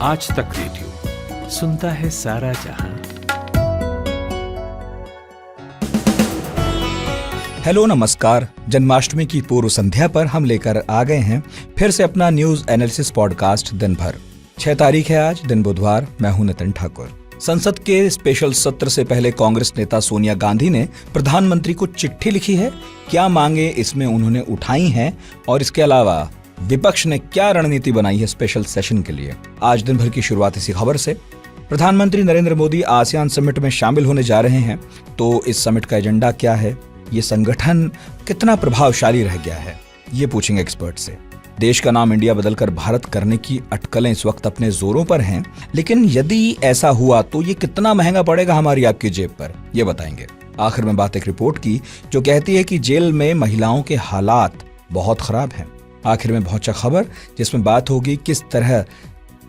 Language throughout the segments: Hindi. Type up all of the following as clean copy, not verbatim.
आज तक रेडियो सुनता है सारा जहां। हेलो नमस्कार। जन्माष्टमी की पूर्व संध्या पर हम लेकर आ गए हैं फिर से अपना न्यूज एनालिसिस पॉडकास्ट दिन भर। 6 तारीख है आज, दिन बुधवार। मैं हूं नितिन ठाकुर। संसद के स्पेशल सत्र से पहले कांग्रेस नेता सोनिया गांधी ने प्रधानमंत्री को चिट्ठी लिखी है। क्या मांगे इसमें उन्होंने उठाई हैं और इसके अलावा विपक्ष ने क्या रणनीति बनाई है स्पेशल सेशन के लिए। आज दिन भर की शुरुआत इसी खबर से। प्रधानमंत्री नरेंद्र मोदी आसियान समिट में शामिल होने जा रहे हैं, तो इस समिट का एजेंडा क्या है, ये संगठन कितना प्रभावशाली रह गया है, ये पूछेंगे एक्सपर्ट से। देश का नाम इंडिया बदलकर भारत करने की अटकलें इस वक्त अपने जोरों पर हैं, लेकिन यदि ऐसा हुआ तो ये कितना महंगा पड़ेगा हमारी आपकी जेब पर, ये बताएंगे। आखिर में बात एक रिपोर्ट की जो कहती है कि जेल में महिलाओं के हालात बहुत खराब हैं। आखिर में पहुंचा खबर जिसमें बात होगी किस तरह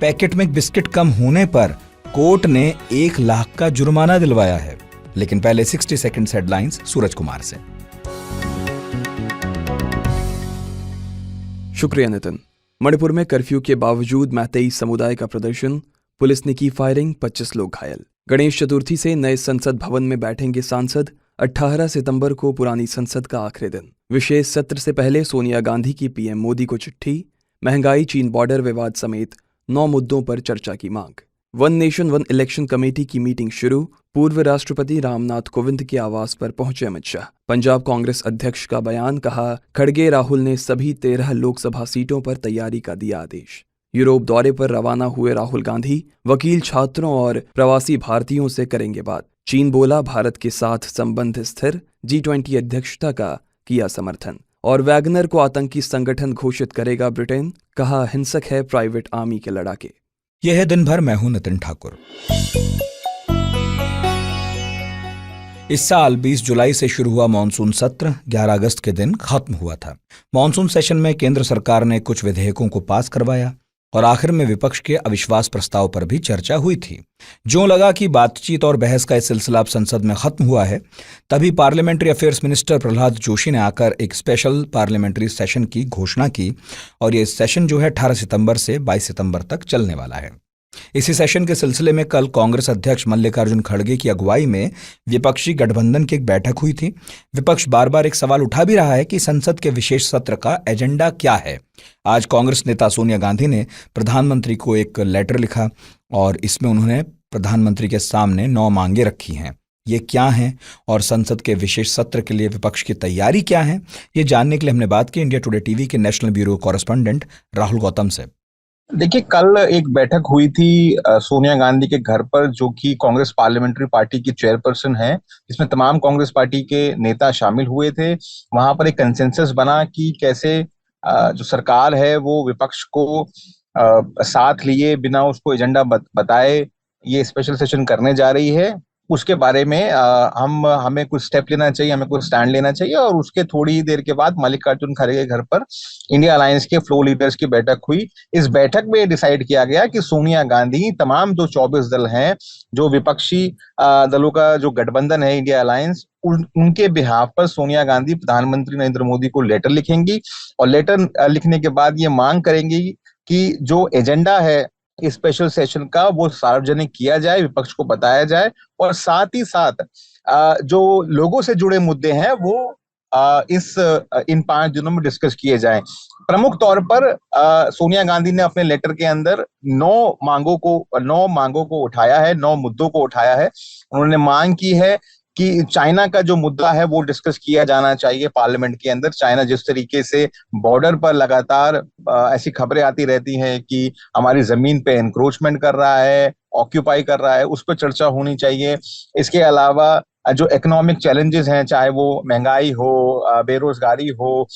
पैकेट में बिस्किट कम होने पर कोर्ट ने 1 लाख का जुर्माना दिलवाया है। लेकिन पहले 60 सेकंड्स हेडलाइंस सूरज कुमार से। शुक्रिया नितिन। मणिपुर में कर्फ्यू के बावजूद मैतेई समुदाय का प्रदर्शन, पुलिस ने की फायरिंग, 25 लोग घायल। गणेश चतुर्थी से नए संसद भवन में बैठेंगे सांसद। 18 सितंबर को पुरानी संसद का आखिरी दिन। विशेष सत्र से पहले सोनिया गांधी की पीएम मोदी को चिट्ठी। महंगाई, चीन बॉर्डर विवाद समेत 9 मुद्दों पर चर्चा की मांग। One nation one election committee की मीटिंग शुरू। पूर्व राष्ट्रपति रामनाथ कोविंद के आवास पर पहुंचे अमित शाह। पंजाब कांग्रेस अध्यक्ष का बयान, कहा खड़गे राहुल ने सभी 13 लोकसभा सीटों पर तैयारी का दिया आदेश। यूरोप दौरे पर रवाना हुए राहुल गांधी, वकील, छात्रों और प्रवासी भारतीयों से करेंगे बात। चीन बोला भारत के साथ संबंध स्थिर। G20 अध्यक्षता का किया समर्थन। और वैगनर को आतंकी संगठन घोषित करेगा ब्रिटेन, कहा हिंसक है प्राइवेट आर्मी के लड़ाके। यह है दिन भर। मैं हूं नितिन ठाकुर। इस साल 20 जुलाई से शुरू हुआ मॉनसून सत्र 11 अगस्त के दिन खत्म हुआ था। मॉनसून सेशन में केंद्र सरकार ने कुछ विधेयकों को पास करवाया और आखिर में विपक्ष के अविश्वास प्रस्ताव पर भी चर्चा हुई थी। जो लगा कि बातचीत और बहस का यह सिलसिला अब संसद में खत्म हुआ है, तभी parliamentary affairs minister Prahlad Joshi ने आकर एक स्पेशल पार्लियामेंट्री सेशन की घोषणा की और ये सेशन जो है 18 सितंबर से 22 सितंबर तक चलने वाला है। इसी सेशन के सिलसिले में कल कांग्रेस अध्यक्ष मल्लिकार्जुन खड़गे की अगुवाई में विपक्षी गठबंधन की एक बैठक हुई थी। विपक्ष बार बार एक सवाल उठा भी रहा है कि संसद के विशेष सत्र का एजेंडा क्या है। आज कांग्रेस नेता सोनिया गांधी ने प्रधानमंत्री को एक लेटर लिखा और इसमें उन्होंने प्रधानमंत्री के सामने 9 मांगे रखी हैं। ये क्या हैं और संसद के विशेष सत्र के लिए विपक्ष की तैयारी क्या है, ये जानने के लिए हमने बात की इंडिया टुडे टीवी के national bureau correspondent Rahul Gautam से। देखिए, कल एक बैठक हुई थी सोनिया गांधी के घर पर, जो कि कांग्रेस पार्लियामेंट्री पार्टी की चेयरपर्सन है, जिसमें तमाम कांग्रेस पार्टी के नेता शामिल हुए थे। वहां पर एक कंसेंसस बना कि कैसे जो सरकार है वो विपक्ष को साथ लिए बिना उसको एजेंडा बताए ये स्पेशल सेशन करने जा रही है। उसके बारे में हमें कुछ स्टेप लेना चाहिए, हमें कुछ स्टैंड लेना चाहिए। और उसके थोड़ी ही देर के बाद मल्लिकार्जुन खड़गे के घर पर इंडिया अलायंस के फ्लोर लीडर्स की बैठक हुई। इस बैठक में डिसाइड किया गया कि सोनिया गांधी तमाम जो 24 दल हैं, जो विपक्षी दलों का जो गठबंधन है इंडिया अलायंस, उनके बिहाफ पर सोनिया गांधी प्रधानमंत्री नरेंद्र मोदी को लेटर लिखेंगी और लेटर लिखने के बाद ये मांग करेंगी कि जो एजेंडा है इस स्पेशल सेशन का वो सार्वजनिक किया जाए, विपक्ष को बताया जाए और साथ ही साथ जो लोगों से जुड़े मुद्दे हैं वो इन 5 दिनों में डिस्कस किए जाएं। प्रमुख तौर पर सोनिया गांधी ने अपने लेटर के अंदर 9 मांगों को उठाया है, 9 मुद्दों को उठाया है। उन्होंने मांग की है कि चाइना का जो मुद्दा है वो डिस्कस किया जाना चाहिए पार्लियामेंट के अंदर। चाइना जिस तरीके से बॉर्डर पर लगातार ऐसी खबरें आती रहती हैं कि हमारी जमीन पे एनक्रोचमेंट कर रहा है, ऑक्यूपाई कर रहा है, उस पर चर्चा होनी चाहिए। इसके अलावा जो इकोनॉमिक चैलेंजेस हैं, चाहे वो महंगाई हो, बेरोजगारी हो,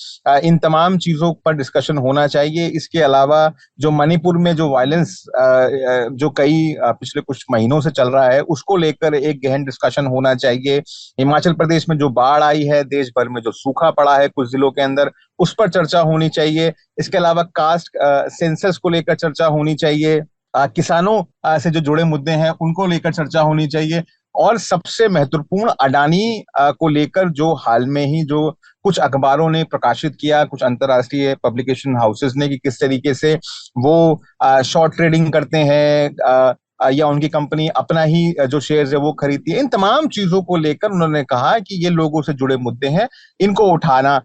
इन तमाम चीजों पर डिस्कशन होना चाहिए। इसके अलावा जो मणिपुर में जो वायलेंस जो पिछले कुछ महीनों से चल रहा है, उसको लेकर एक गहन डिस्कशन होना चाहिए। हिमाचल प्रदेश में जो बाढ़ आई है, देश भर में जो सूखा पड़ा है कुछ जिलों के अंदर, उस पर चर्चा होनी चाहिए। इसके अलावा कास्ट सेंसस को लेकर चर्चा होनी चाहिए। किसानों से जो जुड़े मुद्दे हैं उनको लेकर चर्चा होनी चाहिए। और सबसे महत्वपूर्ण अडानी को लेकर जो हाल में ही जो कुछ अखबारों ने प्रकाशित किया, कुछ अंतर्राष्ट्रीय पब्लिकेशन हाउसेस ने, कि किस तरीके से वो शॉर्ट ट्रेडिंग करते हैं, या उनकी कंपनी अपना ही जो शेयर्स है वो खरीदती है, इन तमाम चीजों को लेकर उन्होंने कहा कि ये लोगों से जुड़े मुद्दे हैं, इनको उठाना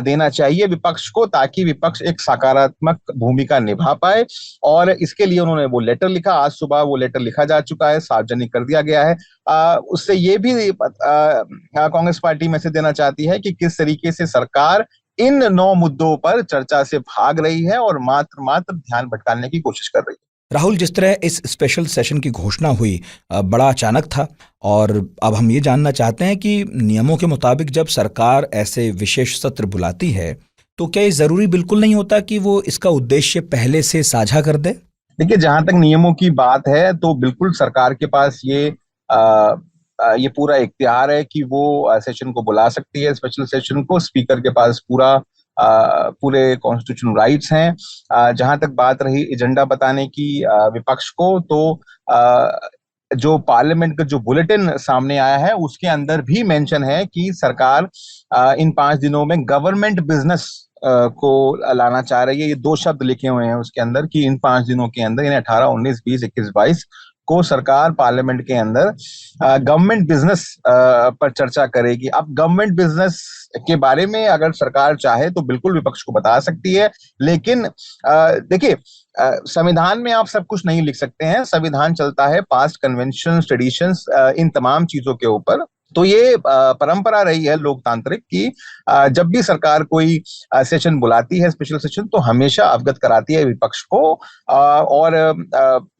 देना चाहिए विपक्ष को, ताकि विपक्ष एक सकारात्मक भूमिका निभा पाए। और इसके लिए उन्होंने वो लेटर लिखा, आज सुबह वो लेटर लिखा जा चुका है, सार्वजनिक कर दिया गया है। उससे ये भी कांग्रेस पार्टी मैसेज देना चाहती है कि किस तरीके से सरकार इन 9 मुद्दों पर चर्चा से भाग रही है और मात्र मात्र ध्यान भटकाने की कोशिश कर रही है। राहुल, जिस तरह इस स्पेशल सेशन की घोषणा हुई बड़ा अचानक था, और अब हम ये जानना चाहते हैं कि नियमों के मुताबिक जब सरकार ऐसे विशेष सत्र बुलाती है तो क्या ये जरूरी बिल्कुल नहीं होता कि वो इसका उद्देश्य पहले से साझा कर दे? देखिए, जहां तक नियमों की बात है तो बिल्कुल सरकार के पास ये पूरा इख्तियार है कि वो सेशन को बुला सकती है, स्पेशल सेशन को। स्पीकर के पास पूरे कॉन्स्टिट्यूशनल राइट्स हैं। जहां तक बात रही एजेंडा बताने की विपक्ष को, तो जो पार्लियामेंट का जो बुलेटिन सामने आया है उसके अंदर भी मेंशन है कि सरकार इन 5 दिनों में गवर्नमेंट बिजनेस को लाना चाह रही है। ये 2 शब्द लिखे हुए हैं उसके अंदर कि इन 5 दिनों के अंदर, यानी 18, 19, 20, 21, 22 को सरकार पार्लियामेंट के अंदर गवर्नमेंट बिजनेस पर चर्चा करेगी। अब गवर्नमेंट बिजनेस के बारे में अगर सरकार चाहे तो बिल्कुल विपक्ष को बता सकती है, लेकिन देखिए, संविधान में आप सब कुछ नहीं लिख सकते हैं। संविधान चलता है पास्ट कन्वेंशन, ट्रेडिशंस, इन तमाम चीजों के ऊपर। तो ये परंपरा रही है लोकतांत्रिक की जब भी सरकार कोई सेशन बुलाती है, स्पेशल सेशन, तो हमेशा अवगत कराती है विपक्ष को। और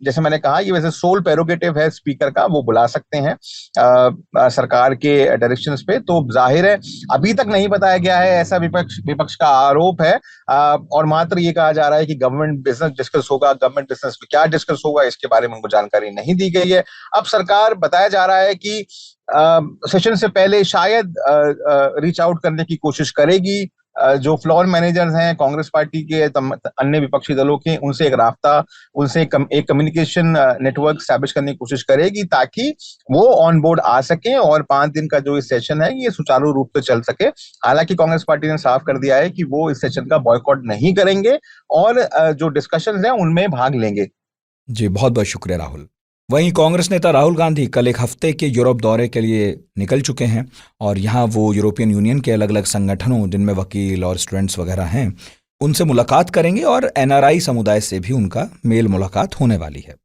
जैसे मैंने कहा, ये वैसे सोल प्रेरोगेटिव है स्पीकर का, वो बुला सकते हैं सरकार के डायरेक्शंस पे। तो जाहिर है अभी तक नहीं बताया गया है, ऐसा विपक्ष का आरोप है। और मात्र ये कहा जा रहा है कि गवर्नमेंट बिजनेस डिस्कस होगा। गवर्नमेंट बिजनेस में क्या डिस्कस होगा इसके बारे में उनको जानकारी नहीं दी गई है। अब सरकार, बताया जा रहा है कि सेशन से पहले शायद रीच आउट करने की कोशिश करेगी जो फ्लोर मैनेजर्स हैं कांग्रेस पार्टी के, अन्य विपक्षी दलों के, उनसे एक राब्ता, उनसे एक कम्युनिकेशन नेटवर्क स्टैब्लिश करने की कोशिश करेगी, ताकि वो ऑन बोर्ड आ सकें और 5 दिन का जो इस सेशन है ये सुचारू रूप से चल सके। हालांकि कांग्रेस पार्टी ने साफ कर दिया है कि वो इस सेशन का बॉयकॉट नहीं करेंगे और जो डिस्कशन है उनमें भाग लेंगे। जी, बहुत बहुत शुक्रिया राहुल। वहीं कांग्रेस नेता राहुल गांधी कल एक हफ्ते के यूरोप दौरे के लिए निकल चुके हैं, और यहाँ वो यूरोपियन यूनियन के अलग अलग संगठनों, जिनमें वकील और स्टूडेंट्स वगैरह हैं, उनसे मुलाकात करेंगे, और एनआरआई समुदाय से भी उनका मेल मुलाकात होने वाली है।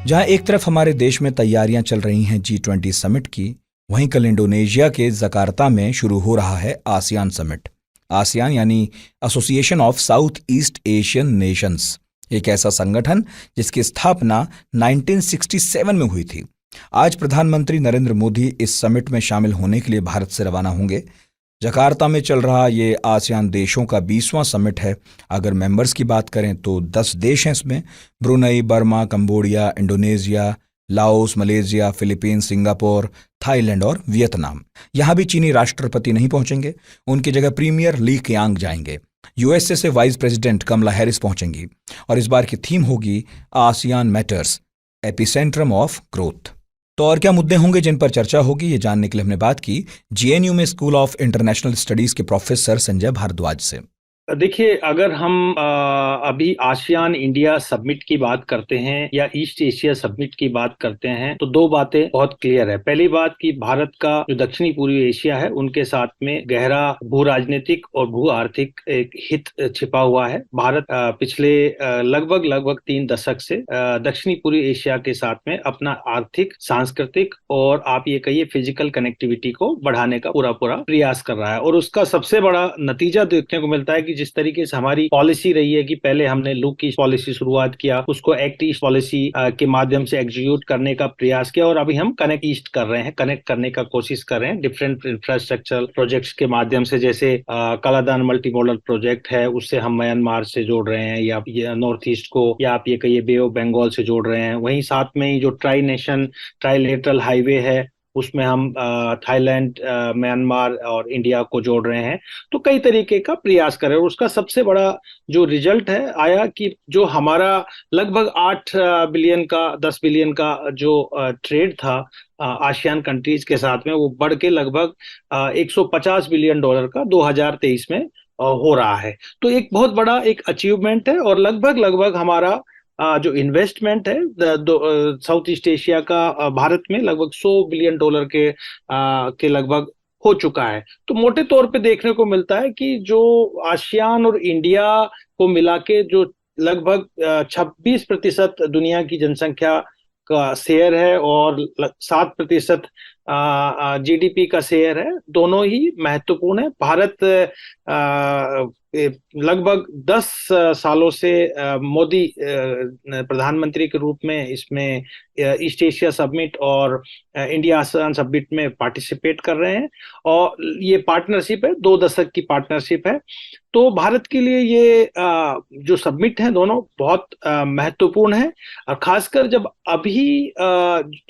जहां एक तरफ हमारे देश में तैयारियां चल रही हैं G20 समिट की, वहीं कल इंडोनेशिया के जकार्ता में शुरू हो रहा है आसियान समिट। आसियान यानी association of south east Asian Nations, एक ऐसा संगठन जिसकी स्थापना 1967 में हुई थी। आज प्रधानमंत्री नरेंद्र मोदी इस समिट में शामिल होने के लिए भारत से रवाना होंगे। जकार्ता में चल रहा ये आसियान देशों का 20वां समिट है। अगर मेंबर्स की बात करें तो 10 देश हैं इसमें: Brunei, Burma, Cambodia, Indonesia, Laos, Malaysia, Philippines, Singapore, Thailand और वियतनाम। यहां भी चीनी राष्ट्रपति नहीं पहुंचेंगे, उनकी जगह प्रीमियर ली कियांग जाएंगे। यूएसए से वाइस प्रेसिडेंट कमला हैरिस पहुंचेंगी, और इस बार की थीम होगी आसियान मैटर्स, एपिसेंट्रम ऑफ ग्रोथ। तो और क्या मुद्दे होंगे जिन पर चर्चा होगी, ये जानने के लिए हमने बात की जेएनयू में स्कूल ऑफ इंटरनेशनल स्टडीज के प्रोफेसर संजय भारद्वाज से। देखिए, अगर हम अभी आसियान इंडिया समिट की बात करते हैं या ईस्ट एशिया समिट की बात करते हैं, तो 2 बातें बहुत क्लियर है। पहली बात कि भारत का जो दक्षिणी पूर्वी एशिया है उनके साथ में गहरा भू राजनीतिक और भू आर्थिक एक हित छिपा हुआ है। भारत पिछले लगभग 3 दशक से दक्षिणी पूर्वी एशिया के साथ में अपना आर्थिक, सांस्कृतिक और आप ये कहिए फिजिकल कनेक्टिविटी को बढ़ाने का पूरा प्रयास कर रहा है। और उसका सबसे बड़ा नतीजा देखने को मिलता है कि जिस तरीके से हमारी पॉलिसी रही है कि पहले हमने लुक ईस्ट पॉलिसी शुरुआत किया, उसको एक्ट ईस्ट पॉलिसी के माध्यम से एग्जीक्यूट करने का प्रयास किया, और अभी हम कनेक्ट ईस्ट कर रहे हैं, कनेक्ट करने का कोशिश कर रहे हैं डिफरेंट इंफ्रास्ट्रक्चर प्रोजेक्ट्स के माध्यम से। जैसे कालादान मल्टी मॉडल प्रोजेक्ट है, उससे हम म्यांमार से जोड़ रहे हैं, या नॉर्थ ईस्ट को, या आप ये कहिए बे ऑफ बंगाल से जोड़ रहे हैं। वहीं साथ में ही जो ट्राई नेशन ट्राईलेटरल हाईवे है उसमें हम थाईलैंड, म्यांमार और इंडिया को जोड़ रहे हैं। तो कई तरीके का प्रयास कर रहे हैं और उसका सबसे बड़ा जो रिजल्ट है आया कि जो हमारा लगभग 8 बिलियन का 10 बिलियन का जो ट्रेड था आसियान कंट्रीज के साथ में, वो बढ़ के लगभग $150 बिलियन का 2023 में हो रहा है। तो एक बहुत बड़ा एक अचीवमेंट है और लगभग लगभग हमारा जो इन्वेस्टमेंट है साउथ ईस्ट एशिया का भारत में लगभग $100 बिलियन के लगभग हो चुका है। तो मोटे तौर पे देखने को मिलता है कि जो आसियान और इंडिया को मिला के जो लगभग 26% दुनिया की जनसंख्या का शेयर है और 7% जीडीपी का शेयर है, दोनों ही महत्वपूर्ण है। भारत लगभग 10 सालों से मोदी प्रधानमंत्री के रूप में इसमें ईस्ट एशिया समिट और इंडिया आसियान समिट में पार्टिसिपेट कर रहे हैं और ये पार्टनरशिप है, 2 दशक की पार्टनरशिप है। तो भारत के लिए ये जो समिट है दोनों बहुत महत्वपूर्ण है और खासकर जब अभी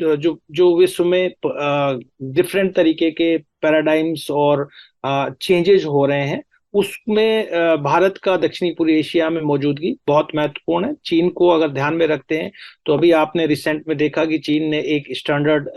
जो विश्व में डिफरेंट तरीके के पैराडाइम्स और चेंजेस हो रहे हैं, उसमें भारत का दक्षिणी पूर्वी एशिया में मौजूदगी बहुत महत्वपूर्ण है। चीन को अगर ध्यान में रखते हैं तो अभी आपने रिसेंट में देखा कि चीन ने एक स्टैंडर्ड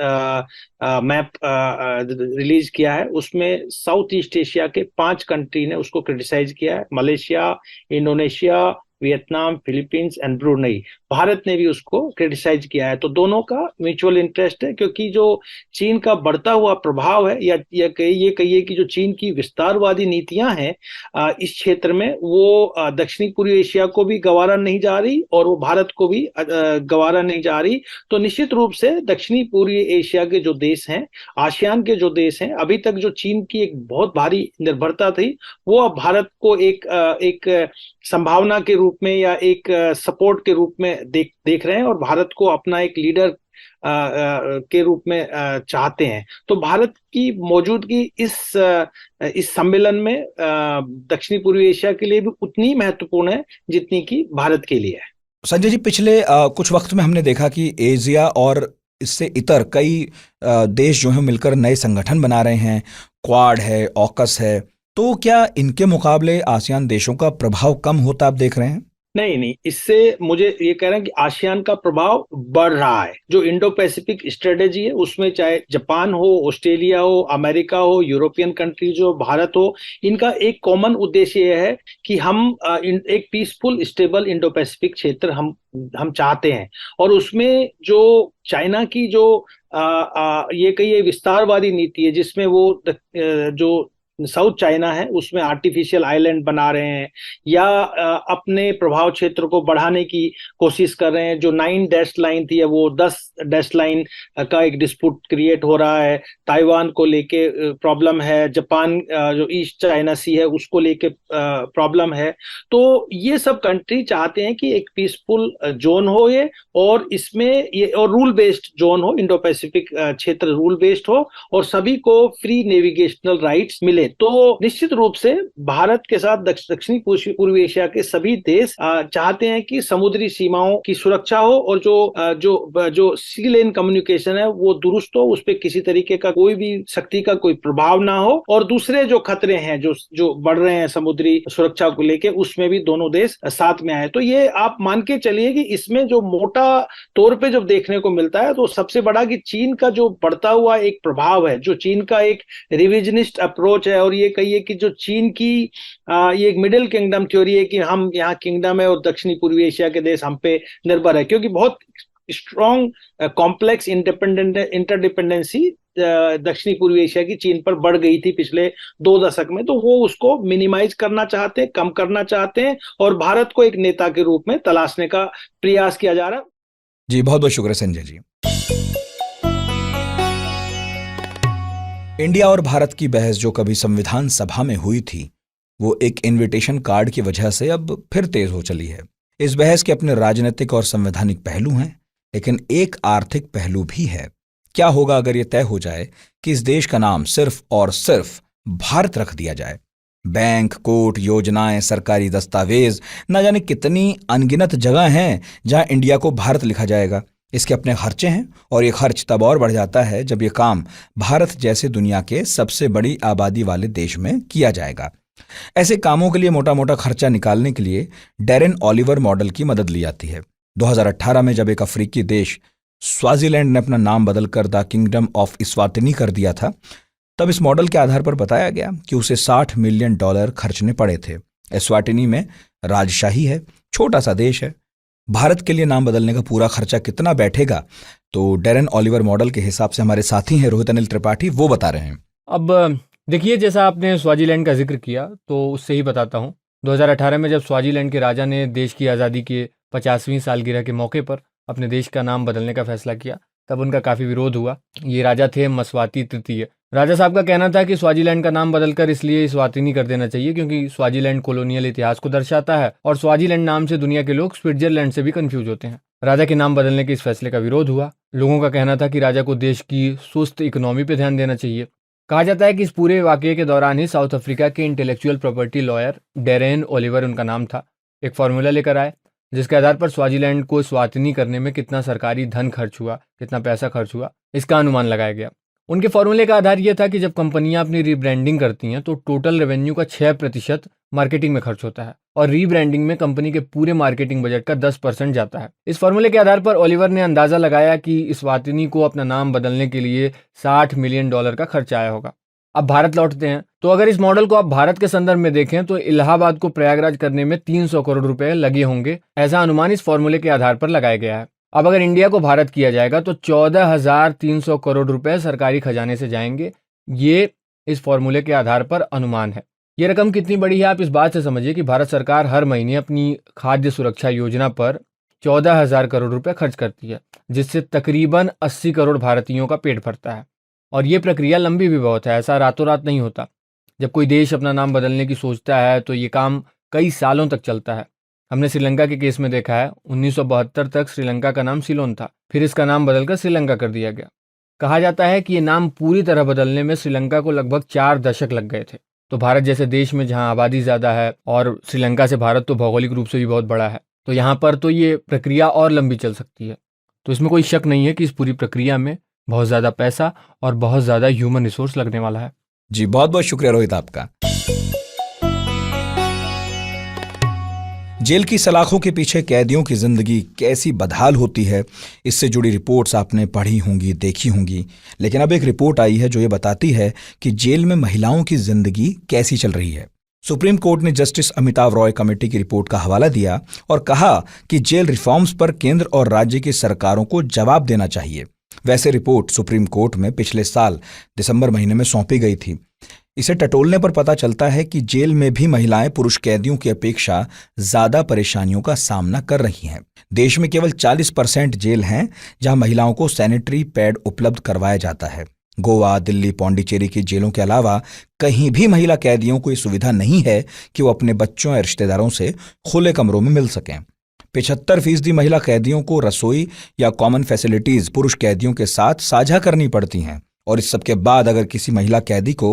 मैप रिलीज किया है, उसमें साउथ ईस्ट एशिया के 5 कंट्री ने उसको क्रिटिसाइज किया है, Malaysia, Indonesia, Vietnam, Philippines and Brunei. Bharat ने भी उसको क्रिटिसाइज किया है। तो दोनों का म्यूचुअल इंटरेस्ट है, क्योंकि जो चीन का बढ़ता हुआ प्रभाव है या ये कहिए कि जो चीन की विस्तारवादी नीतियां हैं इस क्षेत्र में, वो दक्षिणी पूर्वी एशिया को भी गवारा नहीं जा रही और वो भारत को भी गवारा नहीं जा रही। तो निश्चित रूप से दक्षिणी पूर्वी एशिया के जो देश हैं, आसियान के जो देश हैं, अभी तक जो चीन की एक बहुत भारी निर्भरता थी, वो अब भारत को एक संभावना के रूप में या एक सपोर्ट के रूप में देख रहे हैं और भारत को अपना एक लीडर के रूप में चाहते हैं। तो भारत की मौजूदगी इस सम्मेलन में दक्षिणी पूर्वी एशिया के लिए भी उतनी महत्वपूर्ण है जितनी कि भारत के लिए है। संजय जी, पिछले कुछ वक्त में हमने देखा कि एशिया और इससे इतर कई देश जो हैं मिलकर नए संगठन बना रहे हैं, क्वाड है, ऑकस है, तो क्या इनके मुकाबले आसियान देशों का प्रभाव कम होता आप देख रहे हैं? नहीं, इससे मुझे ये कह रहे हैं कि आसियान का प्रभाव बढ़ रहा है। जो इंडो पैसिफिक स्ट्रेटेजी है उसमें चाहे जापान हो, ऑस्ट्रेलिया हो, अमेरिका हो, यूरोपियन कंट्रीज हो, भारत हो, इनका एक कॉमन उद्देश्य ये है कि हम एक पीसफुल स्टेबल इंडो पैसिफिक क्षेत्र हम चाहते हैं। और उसमें जो चाइना की जो ये कहिए विस्तारवादी नीति है, जिसमें वो जो साउथ चाइना है उसमें आर्टिफिशियल आइलैंड बना रहे हैं या अपने प्रभाव क्षेत्र को बढ़ाने की कोशिश कर रहे हैं। जो 9 डैश लाइन थी वो 10 डैश लाइन का एक डिस्प्यूट क्रिएट हो रहा है। ताइवान को लेके प्रॉब्लम है, जापान जो ईस्ट चाइना सी है उसको लेके प्रॉब्लम है। तो ये सब कंट्री चाहते हैं कि एक पीसफुल जोन हो ये, और इसमें ये और रूल बेस्ड जोन हो, इंडो पैसिफिक क्षेत्र रूल बेस्ड हो और सभी को फ्री नेविगेशनल राइट्स मिले। तो निश्चित रूप से भारत के साथ दक्षिणी पूर्वी एशिया के सभी देश चाहते हैं कि समुद्री सीमाओं की सुरक्षा हो और जो सी लेन कम्युनिकेशन है वो दुरुस्त हो, उस पर किसी तरीके का कोई भी शक्ति का कोई प्रभाव ना हो, और दूसरे जो खतरे हैं जो बढ़ रहे हैं समुद्री सुरक्षा को लेके, उसमें भी दोनों देश साथ में आए। तो ये आप मान के चलिए कि इसमें जो मोटा तौर पे जब देखने को मिलता है तो सबसे बड़ा कि चीन का जो बढ़ता हुआ एक प्रभाव है, जो चीन का एक रिविजनिस्ट अप्रोच है, और ये कहिए कि जो चीन की ये एक मिडिल किंगडम थ्योरी है कि हम यहाँ किंगडम है और दक्षिणी पूर्वी एशिया के देश हम पे निर्भर है, क्योंकि बहुत स्ट्रॉन्ग कॉम्प्लेक्स इंटरडिपेंडेंसी दक्षिणी पूर्वी एशिया की चीन पर बढ़ गई थी पिछले 2 दशक में। तो वो उसको मिनिमाइज करना चाहते हैं, कम करना चाहते हैं, और भारत को एक नेता के रूप में तलाशने का प्रयास किया जा रहा है। जी, बहुत बहुत शुक्रिया संजय जी। इंडिया और भारत की बहस जो कभी संविधान सभा में हुई थी, वो एक इनविटेशन कार्ड की वजह से अब फिर तेज हो चली है। इस बहस के अपने राजनीतिक और संवैधानिक पहलू हैं, लेकिन एक आर्थिक पहलू भी है। क्या होगा अगर यह तय हो जाए कि इस देश का नाम सिर्फ और सिर्फ भारत रख दिया जाए? बैंक, कोर्ट, योजनाएं, सरकारी दस्तावेज, न जाने कितनी अनगिनत जगह हैं जहां इंडिया को भारत लिखा जाएगा। इसके अपने खर्चे हैं और ये खर्च तब और बढ़ जाता है जब ये काम भारत जैसे दुनिया के सबसे बड़ी आबादी वाले देश में किया जाएगा। ऐसे कामों के लिए मोटा मोटा खर्चा निकालने के लिए डैरेन ओलिवर मॉडल की मदद ली जाती है। 2018 में जब एक अफ्रीकी देश स्वाजीलैंड ने अपना नाम बदलकर द किंगडम ऑफ इस्वातिनी कर दिया था, तब इस मॉडल के आधार पर बताया गया कि उसे $60 मिलियन खर्चने पड़े थे। एस्वाटिनी में राजशाही है, छोटा सा देश है। भारत के लिए नाम बदलने का पूरा खर्चा कितना बैठेगा, तो डैरेन ओलिवर मॉडल के हिसाब से हमारे साथी हैं रोहित अनिल त्रिपाठी, वो बता रहे हैं। अब देखिए, जैसा आपने स्वाजीलैंड का जिक्र किया तो उससे ही बताता हूँ। 2018 में जब स्वाजीलैंड के राजा ने देश की आज़ादी के 50वीं सालगिरह के मौके पर अपने देश का नाम बदलने का फैसला किया, तब उनका काफ़ी विरोध हुआ। ये राजा थे मस्वाती तृतीय। राजा साहब का कहना था कि स्वाजीलैंड का नाम बदलकर इसलिए स्वातिनी कर देना चाहिए क्योंकि स्वाजीलैंड कॉलोनियल इतिहास को दर्शाता है और स्वाजीलैंड नाम से दुनिया के लोग स्विट्जरलैंड से भी कंफ्यूज होते हैं। राजा के नाम बदलने के इस फैसले का विरोध हुआ। लोगों का कहना था कि राजा को देश की सुस्त इकोनॉमी पर ध्यान देना चाहिए। कहा जाता है कि इस पूरे वाकये के दौरान ही साउथ अफ्रीका के intellectual property lawyer Darren Oliver उनका नाम था, एक फार्मूला लेकर आए जिसके आधार पर स्वाजीलैंड को स्वातिनी करने में कितना सरकारी धन खर्च हुआ, कितना पैसा खर्च हुआ, इसका अनुमान लगाया गया। उनके फॉर्मूले का आधार यह था कि जब कंपनियां अपनी रीब्रांडिंग करती हैं तो टोटल रेवेन्यू का 6% मार्केटिंग में खर्च होता है और रीब्रांडिंग में कंपनी के पूरे मार्केटिंग बजट का 10% जाता है। इस फॉर्मूले के आधार पर ओलिवर ने अंदाजा लगाया कि इस्वातिनी को अपना नाम बदलने के लिए $60 मिलियन का खर्च आया होगा। अब भारत लौटते हैं, तो अगर इस मॉडल को आप भारत के संदर्भ में देखें तो इलाहाबाद को प्रयागराज करने में 300 करोड़ रुपए लगे होंगे, ऐसा अनुमान इस फॉर्मूले के आधार पर लगाया गया है। अब अगर इंडिया को भारत किया जाएगा तो 14,300 करोड़ रुपए सरकारी खजाने से जाएंगे। ये इस फॉर्मूले के आधार पर अनुमान है। ये रकम कितनी बड़ी है आप इस बात से समझिए कि भारत सरकार हर महीने अपनी खाद्य सुरक्षा योजना पर 14,000 करोड़ रुपए खर्च करती है, जिससे तकरीबन 80 करोड़ भारतीयों का पेट भरता है। और ये प्रक्रिया लंबी भी बहुत है, ऐसा रातों रात नहीं होता। जब कोई देश अपना नाम बदलने की सोचता है तो ये काम कई सालों तक चलता है। हमने श्रीलंका के केस में देखा है, 1972 तक श्रीलंका का नाम सिलोन था, फिर इसका नाम बदलकर श्रीलंका कर दिया गया। कहा जाता है कि ये नाम पूरी तरह बदलने में श्रीलंका को लगभग 4 दशक लग गए थे। तो भारत जैसे देश में जहाँ आबादी ज़्यादा है और श्रीलंका से भारत तो भौगोलिक रूप से भी बहुत बड़ा है, तो यहाँ पर तो ये प्रक्रिया और लंबी चल सकती है। तो इसमें कोई शक नहीं है कि इस पूरी प्रक्रिया में बहुत ज़्यादा पैसा और बहुत ज़्यादा ह्यूमन रिसोर्स लगने वाला है। जी बहुत बहुत शुक्रिया रोहित आपका। जेल की सलाखों के पीछे कैदियों की जिंदगी कैसी बदहाल होती है, इससे जुड़ी रिपोर्ट्स आपने पढ़ी होंगी, देखी होंगी। लेकिन अब एक रिपोर्ट आई है जो ये बताती है कि जेल में महिलाओं की जिंदगी कैसी चल रही है। सुप्रीम कोर्ट ने जस्टिस अमिताव रॉय कमेटी की रिपोर्ट का हवाला दिया और कहा कि जेल रिफॉर्म्स पर केंद्र और राज्य की सरकारों को जवाब देना चाहिए। वैसे रिपोर्ट सुप्रीम कोर्ट में पिछले साल दिसंबर महीने में सौंपी गई थी। इसे टटोलने पर पता चलता है कि जेल में भी महिलाएं पुरुष कैदियों की अपेक्षा ज्यादा परेशानियों का सामना कर रही हैं। देश में केवल 40% जेल हैं जहां महिलाओं को सैनिटरी पैड उपलब्ध करवाया जाता है। गोवा, दिल्ली, पौंडीचेरी की जेलों के अलावा कहीं भी महिला कैदियों को यह सुविधा नहीं है कि वो अपने बच्चों या रिश्तेदारों से खुले कमरों में मिल सकें। 75% महिला कैदियों को रसोई या कॉमन फैसिलिटीज पुरुष कैदियों के साथ साझा करनी पड़ती हैं। और इस सब के बाद अगर किसी महिला कैदी को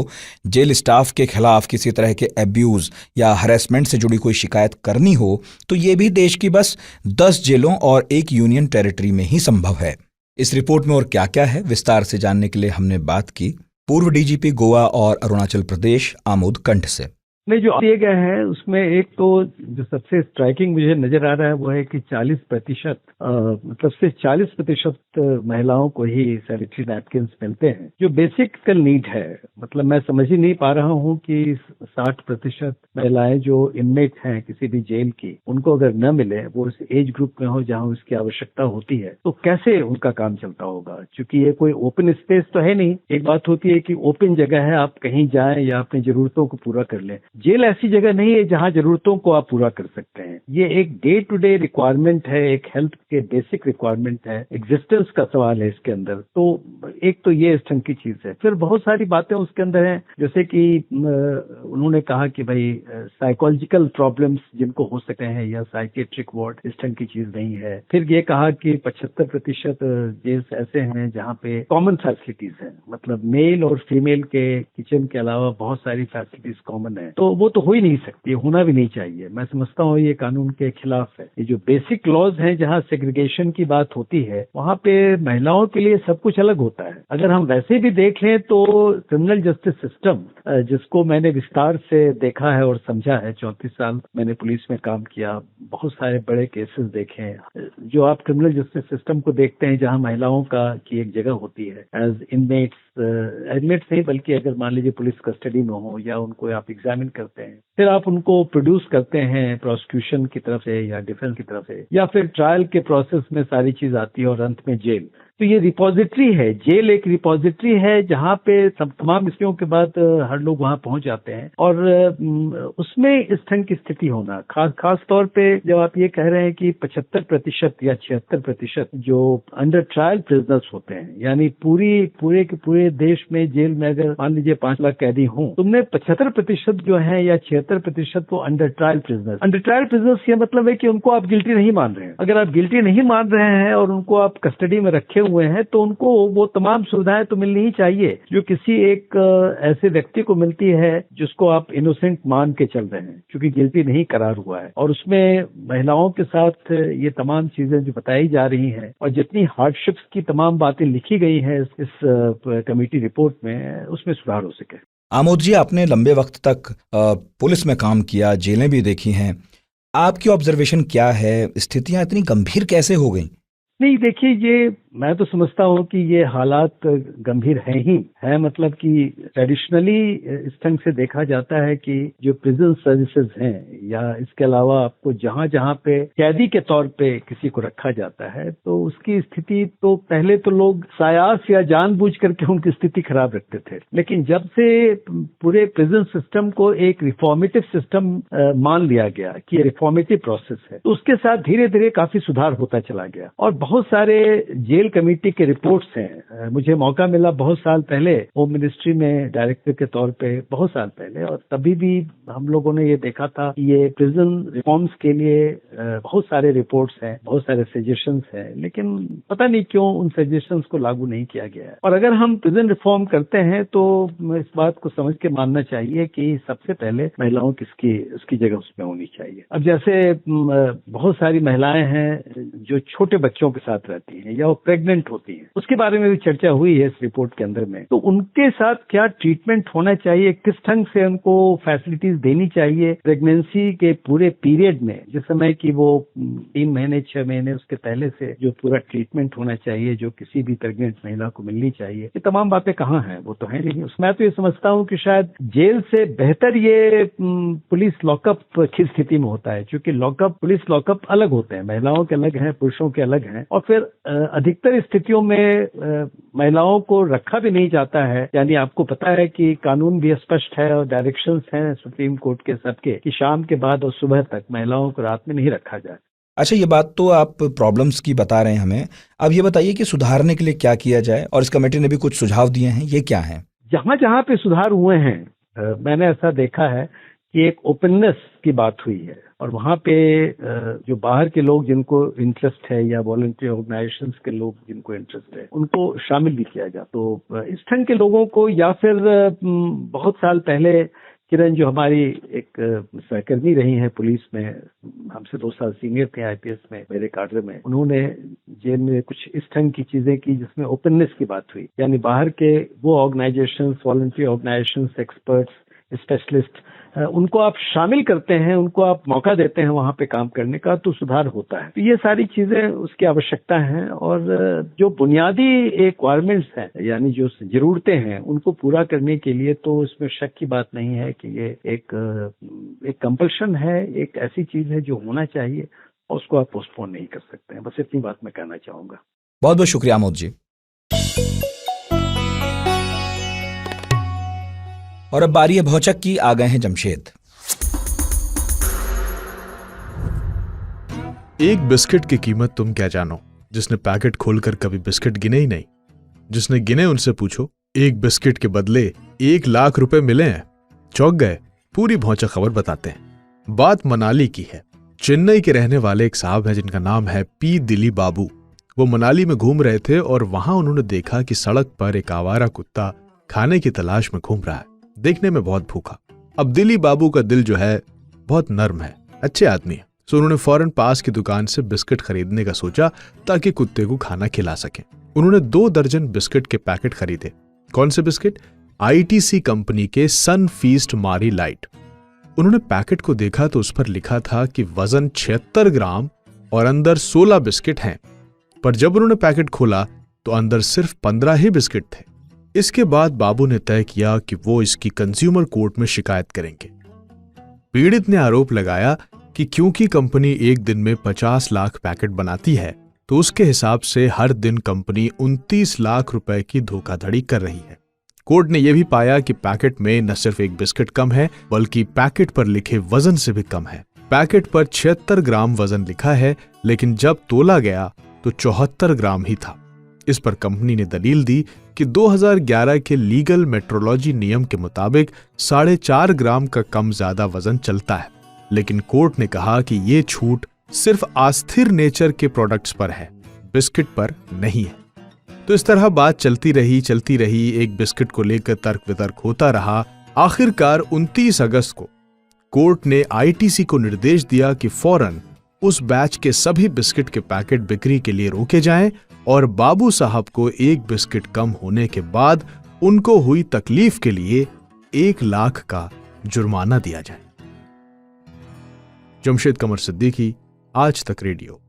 जेल स्टाफ के खिलाफ किसी तरह के एब्यूज या हरेसमेंट से जुड़ी कोई शिकायत करनी हो तो ये भी देश की बस 10 जेलों और एक यूनियन टेरिटरी में ही संभव है। इस रिपोर्ट में और क्या क्या है विस्तार से जानने के लिए हमने बात की पूर्व डीजीपी गोवा और अरुणाचल प्रदेश आमोद कंठ से। में जो दिए गए हैं उसमें एक तो जो सबसे स्ट्राइकिंग मुझे नजर आ रहा है वो है कि 40% मतलब सिर्फ 40% महिलाओं को ही सैनिटरी नैपकिन्स मिलते हैं, जो बेसिक नीड है। मतलब मैं समझ ही नहीं पा रहा हूँ कि 60% महिलाएं जो इनमेट हैं किसी भी जेल की, उनको अगर न मिले, वो उस एज ग्रुप में हो जहाँ उसकी आवश्यकता होती है, तो कैसे उनका काम चलता होगा। क्योंकि ये कोई ओपन स्पेस तो है नहीं। एक बात होती है कि ओपन जगह है, आप कहीं जाएं या अपनी जरूरतों को पूरा कर लें। जेल ऐसी जगह नहीं है जहां जरूरतों को आप पूरा कर सकते हैं। ये एक डे टू डे रिक्वायरमेंट है, एक हेल्थ के बेसिक रिक्वायरमेंट है, एग्जिस्टेंस का सवाल है इसके अंदर। तो एक तो ये इस ढंग की चीज है। फिर बहुत सारी बातें उसके अंदर हैं, जैसे कि उन्होंने कहा कि भाई साइकोलॉजिकल प्रॉब्लम्स जिनको हो सकते हैं या साइकेट्रिक वार्ड, इस ढंग की चीज नहीं है। फिर ये कहा कि 75% जेल्स ऐसे हैं जहाँ पे कॉमन फैसिलिटीज हैं, मतलब मेल और फीमेल के किचन के अलावा बहुत सारी फैसिलिटीज कॉमन है। तो वो तो हो ही नहीं सकती, होना भी नहीं चाहिए। मैं समझता हूँ ये कानून कानून के खिलाफ है। ये जो बेसिक लॉज हैं जहाँ सेग्रीगेशन की बात होती है, वहाँ पे महिलाओं के लिए सब कुछ अलग होता है। अगर हम वैसे भी देख लें तो क्रिमिनल जस्टिस सिस्टम, जिसको मैंने विस्तार से देखा है और समझा है, 34 साल मैंने पुलिस में काम किया, बहुत सारे बड़े केसेस देखे हैं। जो आप क्रिमिनल जस्टिस सिस्टम को देखते हैं जहाँ महिलाओं की एक जगह होती है एज इनमेट्स नहीं, बल्कि अगर मान लीजिए पुलिस कस्टडी में हो या उनको आप एग्जामिन करते हैं, फिर आप उनको प्रोड्यूस करते हैं प्रोसिक्यूशन की तरफ से या डिफेंस की तरफ से, या फिर ट्रायल के प्रोसेस में सारी चीज आती है और अंत में जेल। तो ये रिपोजिटरी है, जेल एक रिपोजिटरी है जहाँ पे तमाम विषयों के बाद हर लोग वहाँ पहुंच जाते हैं। और उसमें इस ढंग की स्थिति होना, खास तौर पे जब आप ये कह रहे हैं कि 75% या 76% जो अंडर ट्रायल प्रिजनर्स होते हैं, यानी पूरे के पूरे देश में जेल में अगर मान लीजिए 5 लाख कैदी हों, तुमने 75% जो है या 76% वो under trial prisoners. Under trial prisoners ये मतलब है कि उनको आप गिल्टी नहीं मान रहे हैं। अगर आप गिल्टी नहीं मान रहे हैं और उनको आप कस्टडी में रखे हुए हैं, तो उनको वो तमाम सुविधाएं तो मिलनी ही चाहिए जो किसी एक ऐसे व्यक्ति को मिलती है जिसको आप इनोसेंट मान के चल रहे हैं, क्योंकि गिल्टी नहीं करार हुआ है। और उसमें महिलाओं के साथ ये तमाम चीजें जो बताई जा रही हैं और जितनी हार्डशिप्स की तमाम बातें लिखी गई हैं इस कमेटी रिपोर्ट में, उसमें सुधार हो सके। आमोद जी, आपने लंबे वक्त तक पुलिस में काम किया, जेलें भी देखी हैं, आपकी ऑब्जर्वेशन क्या है? स्थितियां इतनी गंभीर कैसे हो गई? नहीं, देखिए, ये मैं तो समझता हूँ कि ये हालात गंभीर हैं ही है। मतलब कि ट्रेडिशनली इस ढंग से देखा जाता है कि जो प्रिजन सर्विसेज हैं या इसके अलावा आपको जहाँ जहाँ पे कैदी के तौर पे किसी को रखा जाता है, तो उसकी स्थिति तो पहले तो लोग सायास या जानबूझ करके उनकी स्थिति खराब रखते थे, लेकिन जब से पूरे प्रिजन सिस्टम को एक रिफॉर्मेटिव सिस्टम मान लिया गया कि ये रिफॉर्मेटिव प्रोसेस है, तो उसके साथ धीरे धीरे काफी सुधार होता चला गया। और बहुत सारे जेल कमेटी के रिपोर्ट्स हैं। मुझे मौका मिला बहुत साल पहले होम मिनिस्ट्री में डायरेक्टर के तौर पे, बहुत साल पहले, और तभी भी हम लोगों ने ये देखा था कि ये प्रिजन रिफॉर्म्स के लिए बहुत सारे रिपोर्ट्स हैं, बहुत सारे सजेशंस हैं, लेकिन पता नहीं क्यों उन सजेशंस को लागू नहीं किया गया है। और अगर हम प्रिजन रिफॉर्म करते हैं तो इस बात को समझ के मानना चाहिए कि सबसे पहले महिलाओं की उसकी जगह उसमें होनी चाहिए। अब जैसे बहुत सारी महिलाएं हैं जो छोटे बच्चों के साथ रहती हैं या वो प्रेग्नेंट होती हैं, उसके बारे में भी चर्चा हुई है इस रिपोर्ट के अंदर में। तो उनके साथ क्या ट्रीटमेंट होना चाहिए, किस ढंग से उनको फैसिलिटीज देनी चाहिए प्रेगनेंसी के पूरे पीरियड में, जिस समय की वो 3 महीने 6 महीने उसके पहले से जो पूरा ट्रीटमेंट होना चाहिए जो किसी भी प्रेग्नेंट महिला को मिलनी चाहिए, ये तमाम बातें कहाँ हैं? वो तो है नहीं। मैं तो ये समझता हूँ कि शायद जेल से बेहतर ये पुलिस लॉकअप की स्थिति में होता है, क्योंकि लॉकअप, पुलिस लॉकअप अलग होते हैं, महिलाओं के अलग हैं, पुरुषों के अलग हैं। और फिर अधिकतर स्थितियों में महिलाओं को रखा भी नहीं जाता है। यानी आपको पता है कि कानून भी स्पष्ट है और डायरेक्शंस हैं सुप्रीम कोर्ट के सबके कि शाम के बाद और सुबह तक महिलाओं को रात में नहीं रखा जाए। अच्छा, ये बात तो आप प्रॉब्लम्स की बता रहे हैं हमें। अब ये बताइए कि सुधारने के लिए क्या किया जाए, और इस कमेटी ने भी कुछ सुझाव दिए हैं, ये क्या है? जहाँ जहाँ पे सुधार हुए हैं, मैंने ऐसा देखा है कि एक ओपननेस की बात हुई है, और वहाँ पे जो बाहर के लोग जिनको इंटरेस्ट है या वॉलंटियर ऑर्गेनाइजेशंस के लोग जिनको इंटरेस्ट है, उनको शामिल भी किया जाए। तो इस ढंग के लोगों को, या फिर बहुत साल पहले किरण जो हमारी एक सहकर्मी रही हैं पुलिस में, हमसे 2 साल सीनियर थे आईपीएस में मेरे काडर में, उन्होंने जेल में कुछ इस ढंग की चीजें की जिसमें ओपननेस की बात हुई। यानी बाहर के वो organisations, volunteer organisations, experts, specialist, उनको आप शामिल करते हैं, उनको आप मौका देते हैं वहां पे काम करने का, तो सुधार होता है। तो ये सारी चीजें उसकी आवश्यकता है। और जो बुनियादी रिक्वायरमेंट्स हैं, यानी जो जरूरतें हैं, उनको पूरा करने के लिए तो इसमें शक की बात नहीं है कि ये एक कंपल्शन है, एक ऐसी चीज है जो होना चाहिए और उसको आप पोस्टपोन नहीं कर सकते हैं। बस इतनी बात मैं कहना चाहूंगा। बहुत बहुत शुक्रिया आमोद जी। और अब बारी है भौचक की। आ गए हैं जमशेद। एक बिस्किट की कीमत तुम क्या जानो, जिसने पैकेट खोलकर कभी बिस्किट गिने ही नहीं। जिसने गिने उनसे पूछो, एक बिस्किट के बदले 1 लाख रुपए मिले हैं। चौंक गए। पूरी भौचक खबर बताते हैं। बात मनाली की है। चेन्नई के रहने वाले एक साहब हैं जिनका नाम है पी दिली बाबू। वो मनाली में घूम रहे थे और वहां उन्होंने देखा कि सड़क पर एक आवारा कुत्ता खाने की तलाश में घूम रहा है, देखने में बहुत भूखा। अब दिली बाबू का दिल जो है बहुत नर्म है, अच्छे आदमी है। सो उन्होंने फौरन पास की दुकान से बिस्किट खरीदने का सोचा ताकि कुत्ते को खाना खिला सकें। उन्होंने 2 दर्जन बिस्किट के पैकेट खरीदे। कौन से बिस्किट? ITC कंपनी के सन फीस्ट मारी लाइट। उन्होंने पैकेट को देखा तो उस पर लिखा था कि वजन 76 ग्राम और अंदर 16 बिस्किट हैं, पर जब उन्होंने पैकेट खोला तो अंदर सिर्फ 15 ही बिस्किट थे। इसके बाद बाबू ने तय किया कि वो इसकी कंज्यूमर कोर्ट में शिकायत करेंगे। पीड़ित ने आरोप लगाया कि क्योंकि कंपनी एक दिन में 50 लाख पैकेट बनाती है तो उसके हिसाब से हर दिन कंपनी 29 लाख रुपए की धोखाधड़ी कर रही है। कोर्ट ने यह भी पाया कि पैकेट में न सिर्फ एक बिस्किट कम है बल्कि पैकेट पर लिखे वजन से भी कम है। पैकेट पर 76 ग्राम वजन लिखा है, लेकिन जब तोला गया तो 74 ग्राम ही था। इस पर कंपनी ने दलील दी कि 2011 के लीगल मेट्रोलॉजी नियम के मुताबिक 4.5 ग्राम का कम ज्यादा वजन चलता है, लेकिन कोर्ट ने कहा कि ये छूट सिर्फ अस्थिर नेचर के प्रोडक्ट्स पर है, बिस्किट पर नहीं है। तो इस तरह बात चलती रही। एक बिस्किट को लेकर तर्क वितर्क होता रहा। आखिरकार 29 अगस्त को कोर्ट ने ITC को निर्देश दिया कि फौरन उस बैच के सभी बिस्किट के पैकेट बिक्री के लिए रोके जाएं और बाबू साहब को एक बिस्किट कम होने के बाद उनको हुई तकलीफ के लिए 1 लाख का जुर्माना दिया जाए। जमशेद कमर सिद्दीकी, आज तक रेडियो।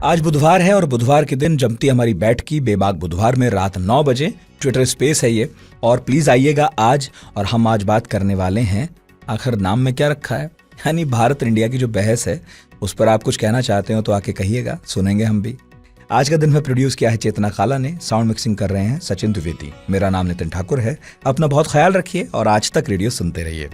आज बुधवार है और बुधवार के दिन जमती हमारी बैठकी बेबाक बुधवार में रात 9 बजे ट्विटर स्पेस है ये, और प्लीज आइएगा आज। और हम आज बात करने वाले हैं, आखिर नाम में क्या रखा है, यानी भारत इंडिया की जो बहस है उस पर आप कुछ कहना चाहते हो तो आके कहिएगा, सुनेंगे हम भी। आज का दिन में प्रोड्यूस किया है चेतना काला ने, साउंड मिक्सिंग कर रहे हैं सचिन द्विवेदी। मेरा नाम नितिन ठाकुर है। अपना बहुत ख्याल रखिए और आज तक रेडियो सुनते रहिए।